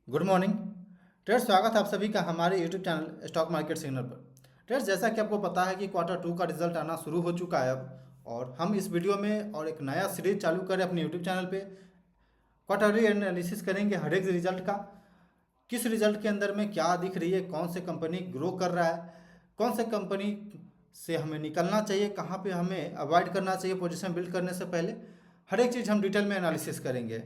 Good morning traders. स्वागत है आप सभी का हमारे YouTube channel stock market signal पर। ट्रेडर्स, जैसा कि आपको पता है कि क्वार्टर 2 का रिजल्ट आना शुरू हो चुका है अब, और हम इस वीडियो में और एक नया सीरीज चालू करें अपने यूट्यूब चैनल पे। क्वार्टरली एनालिसिस करेंगे हर एक रिजल्ट का, किस रिजल्ट के अंदर में क्या दिख रही है, कौन से कंपनी ग्रो कर रहा है, कौन से कंपनी से हमें निकलना चाहिए, कहाँ पे हमें अवॉइड करना चाहिए पोजीशन बिल्ड करने से पहले। हर एक चीज़ हम डिटेल में एनालिसिस करेंगे।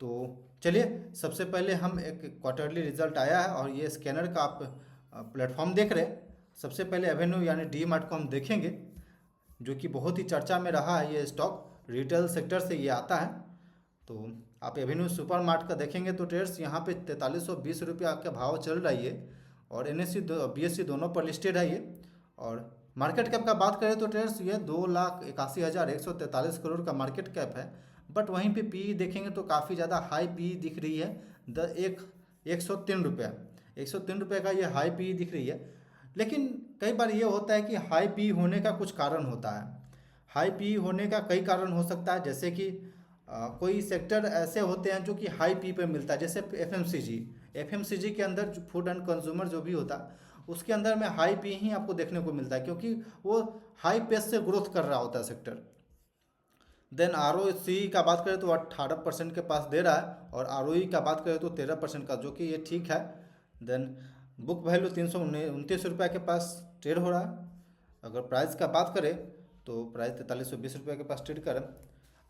तो चलिए, सबसे पहले हम एक क्वार्टरली रिजल्ट आया है और ये स्कैनर का आप प्लेटफॉर्म देख रहे हैं। सबसे पहले एवेन्यू यानी डी मार्ट को हम देखेंगे, जो कि बहुत ही चर्चा में रहा है। ये स्टॉक रिटेल सेक्टर से ये आता है। तो आप एवेन्यू सुपर मार्ट का देखेंगे तो ट्रेड्स यहाँ पे 4320 रुपया का भाव चल रही है, और NSE BSE दोनों पर लिस्टेड है ये। और मार्केट कैप का बात करें तो ट्रेड्स ये 2,81,143 करोड़ का मार्केट कैप है। बट वहीं पे पी देखेंगे तो काफ़ी ज़्यादा हाई पी दिख रही है। द एक 103 रुपया, 103 रुपये का ये हाई पी दिख रही है। लेकिन कई बार ये होता है कि हाई पी होने का कुछ कारण होता है। हाई पी होने का कई कारण हो सकता है, जैसे कि कोई सेक्टर ऐसे होते हैं जो कि हाई पी पे मिलता है, जैसे एफएमसीजी के अंदर फूड एंड कंज्यूमर जो भी होता है उसके अंदर में हाई पी ही आपको देखने को मिलता है, क्योंकि वो हाई पेस से ग्रोथ कर रहा होता है सेक्टर। देन ROC का बात करें तो 18% के पास दे रहा है, और ROE का बात करें तो 13% का, जो कि ये ठीक है। देन बुक वैल्यू 329 रुपये के पास ट्रेड हो रहा है। अगर प्राइस का बात करें तो प्राइस 4320 रुपये के पास ट्रेड कर।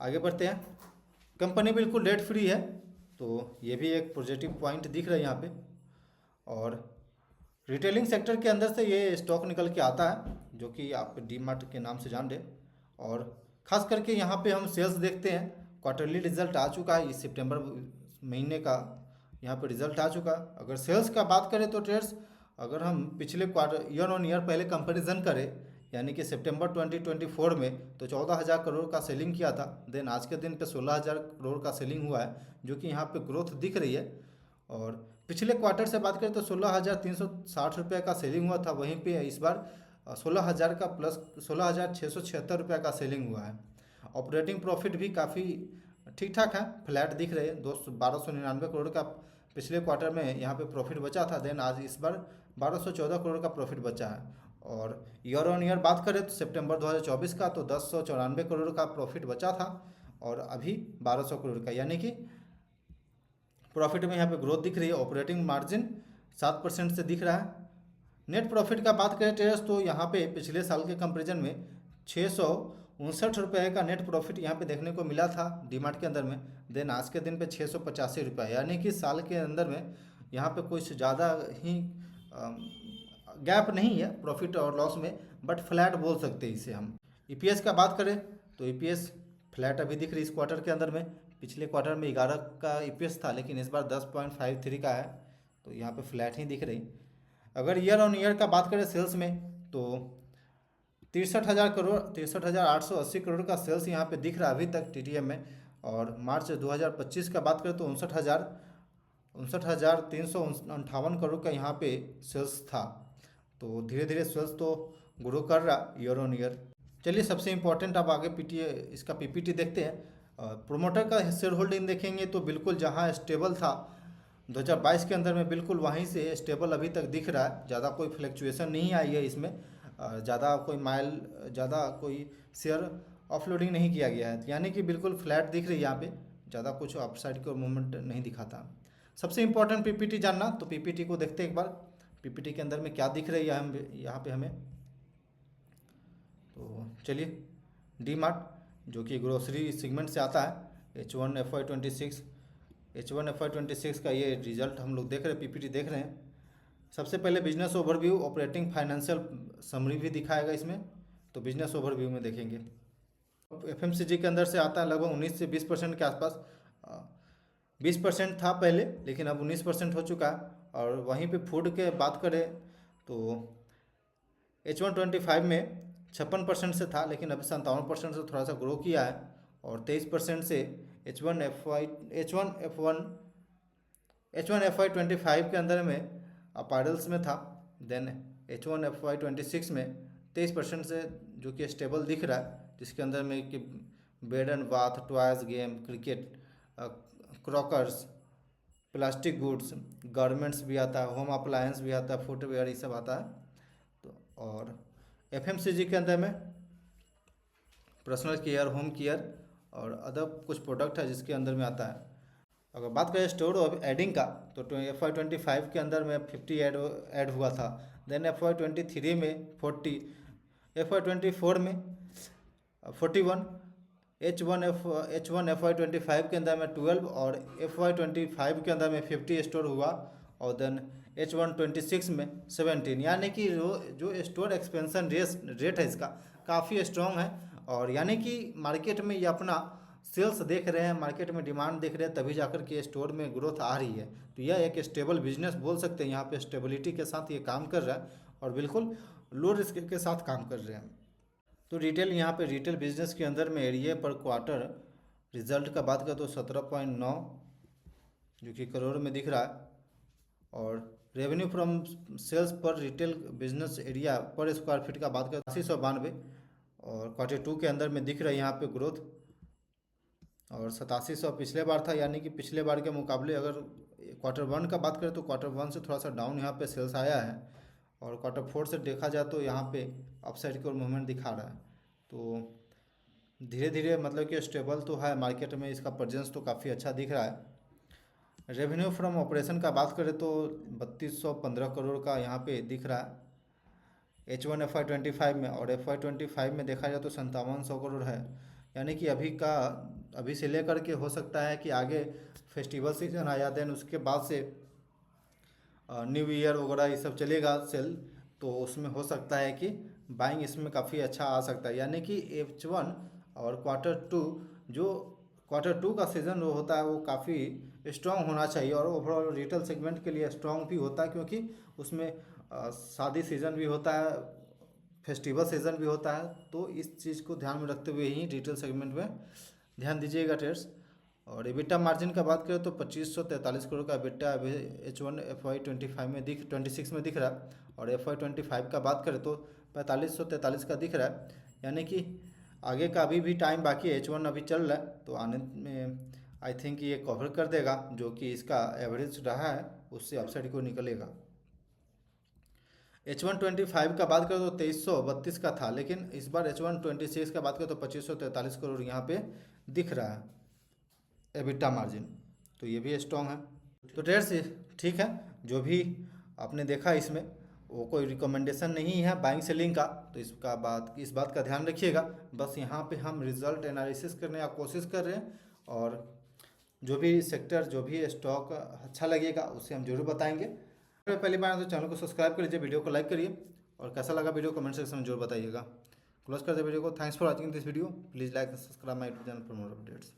आगे बढ़ते हैं। कंपनी बिल्कुल डेट फ्री है, तो ये भी एक पॉजिटिव पॉइंट दिख रहा है यहाँ पे। और रिटेलिंग सेक्टर के अंदर से ये स्टॉक निकल के आता है, जो कि आप डी मार्ट के नाम से जान रहे। और ख़ास करके यहाँ पे हम सेल्स देखते हैं। क्वार्टरली रिजल्ट आ चुका है इस सितंबर महीने का, यहाँ पे रिजल्ट आ चुका। अगर सेल्स का बात करें तो ट्रेड्स, अगर हम पिछले क्वार्टर ईयर ऑन ईयर पहले कंपैरिजन करें, यानी कि सितंबर 2024 में, तो 14,000 करोड़ का सेलिंग किया था। देन आज के दिन पे 16,000 करोड़ का सेलिंग हुआ है, जो कि यहाँ पे ग्रोथ दिख रही है। और पिछले क्वार्टर से बात करें तो 16,360 रुपये का सेलिंग हुआ था, वहीं पे इस बार 16,000 का प्लस 16,676 रुपये का सेलिंग हुआ है। ऑपरेटिंग प्रॉफिट भी काफ़ी ठीक ठाक है, फ्लैट दिख रहे हैं। 1299 करोड़ का पिछले क्वार्टर में यहाँ पे प्रॉफिट बचा था। देन आज इस बार 1214 करोड़ का प्रॉफिट बचा है। और ईयर ऑन ईयर बात करें तो सितंबर 2024 का तो 1094 करोड़ का प्रॉफिट बचा था, और अभी 1200 करोड़ का, यानी कि प्रॉफिट में यहाँ पे ग्रोथ दिख रही है। ऑपरेटिंग मार्जिन 7% से दिख रहा है। नेट प्रॉफिट का बात करें ट्रेडर्स, तो यहाँ पे पिछले साल के कंपेरिजन में 659 रुपये का नेट प्रॉफिट यहाँ पे देखने को मिला था डीमार्ट के अंदर में। देन आज के दिन पे 685 रुपये, यानी कि साल के अंदर में यहाँ पे कुछ ज़्यादा ही गैप नहीं है प्रॉफिट और लॉस में, बट फ्लैट बोल सकते हैं इसे हम। ईपीएस का बात करें तो ईपीएस फ्लैट अभी दिख रही इस क्वार्टर के अंदर में। पिछले क्वार्टर में 11 का ईपीएस था, लेकिन इस बार 10.53 का है, तो यहाँ पे फ्लैट ही दिख रही। अगर ईयर ऑन ईयर का बात करें सेल्स में, तो 63,880 करोड़ का सेल्स यहाँ पे दिख रहा है अभी तक टीटीएम में। और मार्च 2025 का बात करें तो 59,358 करोड़ का यहाँ पे सेल्स था। तो धीरे धीरे सेल्स तो ग्रो कर रहा ईयर ऑन ईयर। चलिए, सबसे इम्पोर्टेंट अब आगे इसका पीपीटी देखते हैं। प्रोमोटर का शेयर होल्डिंग देखेंगे तो बिल्कुल जहाँ स्टेबल था 2022 के अंदर में, बिल्कुल वहीं से स्टेबल अभी तक दिख रहा है। ज़्यादा कोई फ्लैक्चुएशन नहीं आई है इसमें, ज़्यादा कोई शेयर ऑफलोडिंग नहीं किया गया है, यानी कि बिल्कुल फ्लैट दिख रही है यहाँ पे। ज़्यादा कुछ अपसाइड का मूवमेंट नहीं दिखाता। सबसे इम्पोर्टेंट पीपीटी जानना, तो पीपीटी को देखते हैं एक बार। पीपीटी के अंदर में क्या दिख रही है हम यहाँ पे हमें। तो चलिए, डी मार्ट जो कि ग्रोसरी सेगमेंट से आता है, H1 FY26 का ये रिजल्ट हम लोग देख रहे हैं, पीपीटी देख रहे हैं। सबसे पहले business overview, operating financial summary भी दिखाएगा इसमें, तो बिजनेस ओवरव्यू में देखेंगे। एफएमसीजी के अंदर से आता है, लगभग 19 से 20% के आसपास। 20% था पहले, लेकिन अब 19% हो चुका है। और वहीं पे फूड के बात करें तो H125 में 56% से था, लेकिन अभी 57% से थोड़ा सा ग्रो किया है। और 23% से H1FY25 के अंदर में अपैरल्स में था। देन H1FY26 में 23% से, जो कि स्टेबल दिख रहा है, जिसके अंदर में कि bed and bath, toys, game, cricket, crackers, plastic goods, garments भी आता है, होम अप्लायंस भी आता है, फुटवेयर ये सब आता है। तो और एफएमसीजी के अंदर में पर्सनल केयर, होम केयर और अदर कुछ प्रोडक्ट है जिसके अंदर में आता है। अगर बात करें स्टोर और एडिंग का, तो FY25 के अंदर में 50 ऐड हुआ था। देन FY23 में 40, FY24 में 41, H1 FY25 के अंदर में 12 और FY25 के अंदर में 50 स्टोर हुआ। और देन H1 26 में 17, यानी कि जो स्टोर एक्सपेंशन रेट है इसका काफ़ी स्ट्रॉन्ग है। और यानी कि मार्केट में ये अपना सेल्स देख रहे हैं, मार्केट में डिमांड देख रहे हैं, तभी जाकर के स्टोर में ग्रोथ आ रही है। तो यह एक स्टेबल बिजनेस बोल सकते हैं, यहाँ पे स्टेबिलिटी के साथ ये काम कर रहा है और बिल्कुल लो रिस्क के साथ काम कर रहे हैं। तो रिटेल, यहाँ पे रिटेल बिजनेस के अंदर में एरिया पर क्वार्टर रिजल्ट का बात करें तो 17.9 जो कि करोड़ में दिख रहा है। और रेवेन्यू फ्रॉम सेल्स पर रिटेल बिजनेस एरिया पर स्क्वायर फीट का बात करें 8792 और Q2 के अंदर में दिख रहा है यहाँ पे ग्रोथ। और 8700 पिछले बार था, यानी कि पिछले बार के मुकाबले अगर Q1 का बात करें तो Q1 से थोड़ा सा डाउन यहाँ पे सेल्स आया है। और Q4 से देखा जाए तो यहाँ पे अपसाइड की ओर मूवमेंट दिखा रहा है। तो धीरे धीरे मतलब कि स्टेबल तो है मार्केट में, इसका प्रेजेंस तो काफ़ी अच्छा दिख रहा है। रेवेन्यू फ्रॉम ऑपरेशन का बात करें तो 3215 करोड़ का यहाँ पे दिख रहा है H1 FY25 में। और FY25 में देखा जाए तो 5700 करोड़ है। यानी कि अभी से लेकर के हो सकता है कि आगे फेस्टिवल सीजन आया, देन उसके बाद से न्यू ईयर वगैरह ये सब चलेगा सेल, तो उसमें हो सकता है कि बाइंग इसमें काफ़ी अच्छा आ सकता है। यानी कि H1 और Q2 जो Q2 का सीज़न जो होता है वो काफ़ी स्ट्रॉन्ग होना चाहिए और ओवरऑल रिटेल सेगमेंट के लिए स्ट्रॉन्ग भी होता है, क्योंकि उसमें शादी सीज़न भी होता है, फेस्टिवल सीज़न भी होता है। तो इस चीज़ को ध्यान में रखते हुए ही रिटेल सेगमेंट में ध्यान दीजिएगा ट्रेड्स। और EBITDA मार्जिन का बात करें तो 2543 करोड़ का EBITDA H1 FY26 में दिख रहा है। और FY25 का बात करें तो 4543 का दिख रहा है। यानी कि आगे का अभी भी टाइम बाकी है, H1 अभी चल रहा है, तो आने में आई थिंक ये कवर कर देगा जो कि इसका एवरेज रहा है, उससे अपसाइड को निकलेगा। H125 का बात करें तो 2332 का था, लेकिन इस बार H126 का बात करें तो 2543 करोड़ यहाँ पे दिख रहा है EBITDA मार्जिन, तो ये भी स्ट्रॉन्ग है। तो ट्रेड्स ठीक है, जो भी आपने देखा इसमें वो कोई रिकमेंडेशन नहीं है बाइंग सेलिंग का, तो इस बात का ध्यान रखिएगा। बस यहाँ पे हम रिजल्ट एनालिसिस करने का कोशिश कर रहे हैं, और जो भी सेक्टर, जो भी स्टॉक अच्छा लगेगा उसे हम जरूर बताएंगे। पहली बार तो चैनल को सब्सक्राइब कर लीजिए, वीडियो को लाइक करिए, और कैसा लगा वीडियो कमेंट सेक्शन में जरूर बताइएगा। क्लोज कर दे वीडियो को। Thanks for watching this video. Please like and subscribe my YouTube channel for more updates.